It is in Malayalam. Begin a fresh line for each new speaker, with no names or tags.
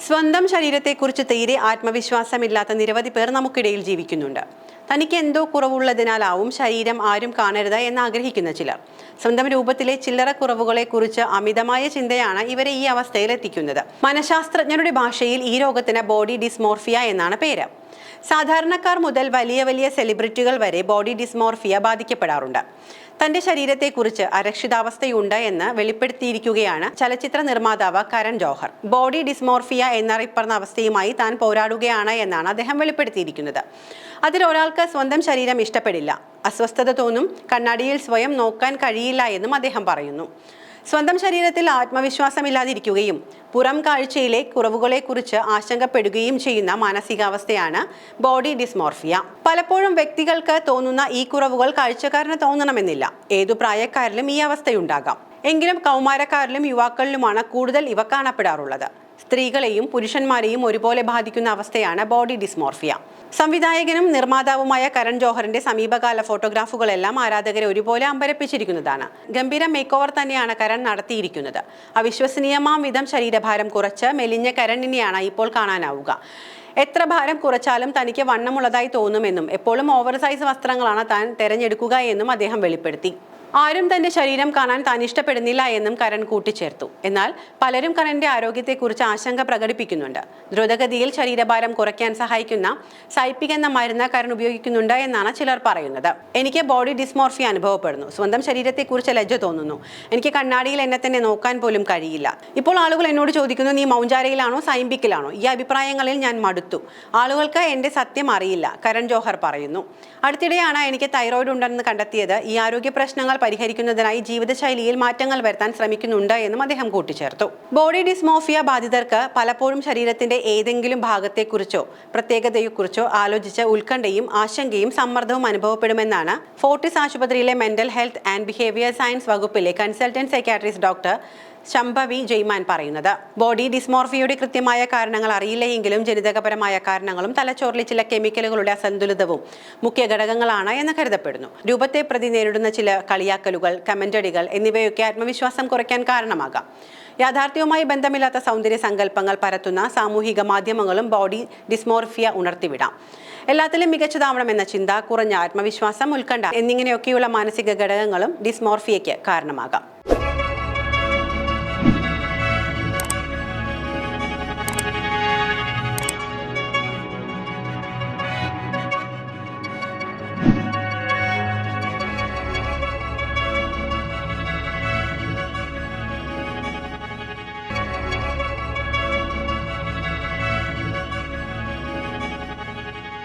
സ്വന്തം ശരീരത്തെക്കുറിച്ച് തീരെ ആത്മവിശ്വാസമില്ലാത്ത നിരവധി പേർ നമുക്കിടയിൽ ജീവിക്കുന്നുണ്ട്. തനിക്ക് എന്തോ കുറവുള്ളതിനാലാവും ശരീരം ആരും കാണരുത് എന്ന് ആഗ്രഹിക്കുന്ന ചിലർ. സ്വന്തം രൂപത്തിലെ ചില്ലറ കുറവുകളെക്കുറിച്ച് അമിതമായ ചിന്തയാണ് ഇവരെ ഈ അവസ്ഥയിലെത്തിക്കുന്നത്. മനഃശാസ്ത്രജ്ഞരുടെ ഭാഷയിൽ ഈ രോഗത്തിന് ബോഡി ഡിസ്മോർഫിയ എന്നാണ് പേര്. സാധാരണക്കാർ മുതൽ വലിയ വലിയ സെലിബ്രിറ്റികൾ വരെ ബോഡി ഡിസ്മോർഫിയ ബാധിക്കപ്പെടാറുണ്ട്. തന്റെ ശരീരത്തെക്കുറിച്ച് അരക്ഷിതാവസ്ഥയുണ്ട് എന്ന് വെളിപ്പെടുത്തിയിരിക്കുകയാണ് ചലച്ചിത്ര നിർമ്മാതാവ് കരൺ ജോഹർ. ബോഡി ഡിസ്മോർഫിയ എന്നറിയപ്പെടുന്ന അവസ്ഥയുമായി താൻ പോരാടുകയാണ് എന്നാണ് അദ്ദേഹം വെളിപ്പെടുത്തിയിരിക്കുന്നത്. അതിൽ ഒരാൾക്ക് സ്വന്തം ശരീരം ഇഷ്ടപ്പെടില്ല, അസ്വസ്ഥത തോന്നും, കണ്ണാടിയിൽ സ്വയം നോക്കാൻ കഴിയില്ല എന്നും അദ്ദേഹം പറയുന്നു. സ്വന്തം ശരീരത്തിൽ ആത്മവിശ്വാസമില്ലാതിരിക്കുകയും പുറം കാഴ്ചയിലെ കുറവുകളെക്കുറിച്ച് ആശങ്കപ്പെടുകയും ചെയ്യുന്ന മാനസികാവസ്ഥയാണ് ബോഡി ഡിസ്മോർഫിയ. പലപ്പോഴും വ്യക്തികൾക്ക് തോന്നുന്ന ഈ കുറവുകൾ കാഴ്ചക്കാരന് തോന്നണമെന്നില്ല. ഏതു പ്രായക്കാരിലും ഈ അവസ്ഥയുണ്ടാകാം. എങ്കിലും കൗമാരക്കാരിലും യുവാക്കളിലുമാണ് കൂടുതൽ ഇവ കാണപ്പെടാറുള്ളത്. സ്ത്രീകളെയും പുരുഷന്മാരെയും ഒരുപോലെ ബാധിക്കുന്ന അവസ്ഥയാണ് ബോഡി ഡിസ്മോർഫിയ. സംവിധായകനും നിർമ്മാതാവുമായ കരൺ ജോഹറിന്റെ സമീപകാല ഫോട്ടോഗ്രാഫുകളെല്ലാം ആരാധകരെ ഒരുപോലെ അമ്പരപ്പിച്ചിരിക്കുന്നതാണ്. ഗംഭീര മേക്ക് ഓവർ തന്നെയാണ് കരൺ നടത്തിയിരിക്കുന്നത്. അവിശ്വസനീയമാം വിധം ശരീരഭാരം കുറച്ച് മെലിഞ്ഞ കരണിനെയാണ് ഇപ്പോൾ കാണാനാവുക. എത്ര ഭാരം കുറച്ചാലും തനിക്ക് വണ്ണമുള്ളതായി തോന്നുമെന്നും എപ്പോഴും ഓവർ സൈസ് വസ്ത്രങ്ങളാണ് താൻ തെരഞ്ഞെടുക്കുക എന്നും അദ്ദേഹം വെളിപ്പെടുത്തി. ആരും തന്റെ ശരീരം കാണാൻ താൻ ഇഷ്ടപ്പെടുന്നില്ല എന്നും കരൺ കൂട്ടിച്ചേർത്തു. എന്നാൽ പലരും കരണിന്റെ ആരോഗ്യത്തെക്കുറിച്ച് ആശങ്ക പ്രകടിപ്പിക്കുന്നുണ്ട്. ദ്രുതഗതിയിൽ ശരീരഭാരം കുറയ്ക്കാൻ സഹായിക്കുന്ന സൈപ്പിക് എന്ന മരുന്ന് കരൺ ഉപയോഗിക്കുന്നുണ്ട് എന്നാണ് ചിലർ പറയുന്നത്. എനിക്ക് ബോഡി ഡിസ്മോർഫിയ അനുഭവപ്പെടുന്നു. സ്വന്തം ശരീരത്തെക്കുറിച്ച് ലജ്ജ തോന്നുന്നു. എനിക്ക് കണ്ണാടിയിൽ എന്നെ തന്നെ നോക്കാൻ പോലും കഴിയില്ല. ഇപ്പോൾ ആളുകൾ എന്നോട് ചോദിക്കുന്നു, നീ മൗഞ്ചാരയിലാണോ സൈംബിക്കിലാണോ? ഈ അഭിപ്രായങ്ങളിൽ ഞാൻ മടുത്തു. ആളുകൾക്ക് എന്റെ സത്യം അറിയില്ല, കരൺ ജോഹർ പറയുന്നു. അടുത്തിടെയാണ് എനിക്ക് തൈറോയിഡ് ഉണ്ടെന്ന് കണ്ടെത്തിയത്. ഈ ആരോഗ്യ പ്രശ്നങ്ങൾ പരിഹരിക്കുന്നതിനായി ജീവിതശൈലിയിൽ മാറ്റങ്ങൾ വരുത്താൻ ശ്രമിക്കുന്നുണ്ട് എന്നും അദ്ദേഹം കൂട്ടിച്ചേർത്തു. ബോഡി ഡിസ്മോർഫിയ ബാധിതർക്ക് പലപ്പോഴും ശരീരത്തിന്റെ ഏതെങ്കിലും ഭാഗത്തെക്കുറിച്ചോ പ്രത്യേകതയെക്കുറിച്ചോ ആലോചിച്ച് ഉത്കണ്ഠയും ആശങ്കയും സമ്മർദ്ദവും അനുഭവപ്പെടുമെന്നാണ് ഫോർട്ടിസ് ആശുപത്രിയിലെ mental health and behaviour science വകുപ്പിലെ consultant psychiatrist doctor Shambhavi Jaiman പറയുന്നത്. ബോഡി ഡിസ്മോർഫിയയുടെ കൃത്യമായ കാരണങ്ങൾ അറിയില്ലെങ്കിലും ജനിതകപരമായ കാരണങ്ങളും തലച്ചോറിലെ ചില കെമിക്കലുകളുടെ അസന്തുലിതവും മുഖ്യ ഘടകങ്ങളാണ് എന്ന് കരുതപ്പെടുന്നു. രൂപത്തെ പ്രതി നേരിടുന്ന ചില കളിയാക്കലുകൾ, കമന്റടികൾ എന്നിവയൊക്കെ ആത്മവിശ്വാസം കുറയ്ക്കാൻ കാരണമാകാം. യാഥാർത്ഥ്യവുമായി ബന്ധമില്ലാത്ത സൗന്ദര്യ സങ്കല്പങ്ങൾ പരത്തുന്ന സാമൂഹിക മാധ്യമങ്ങളും ബോഡി ഡിസ്മോർഫിയ ഉണർത്തിവിടാം. എല്ലാത്തിലും മികച്ചതാവണമെന്ന ചിന്ത, കുറഞ്ഞ ആത്മവിശ്വാസം, ഉത്കണ്ഠ എന്നിങ്ങനെയൊക്കെയുള്ള മാനസിക ഘടകങ്ങളും ഡിസ്മോർഫിയയ്ക്ക് കാരണമാകാം.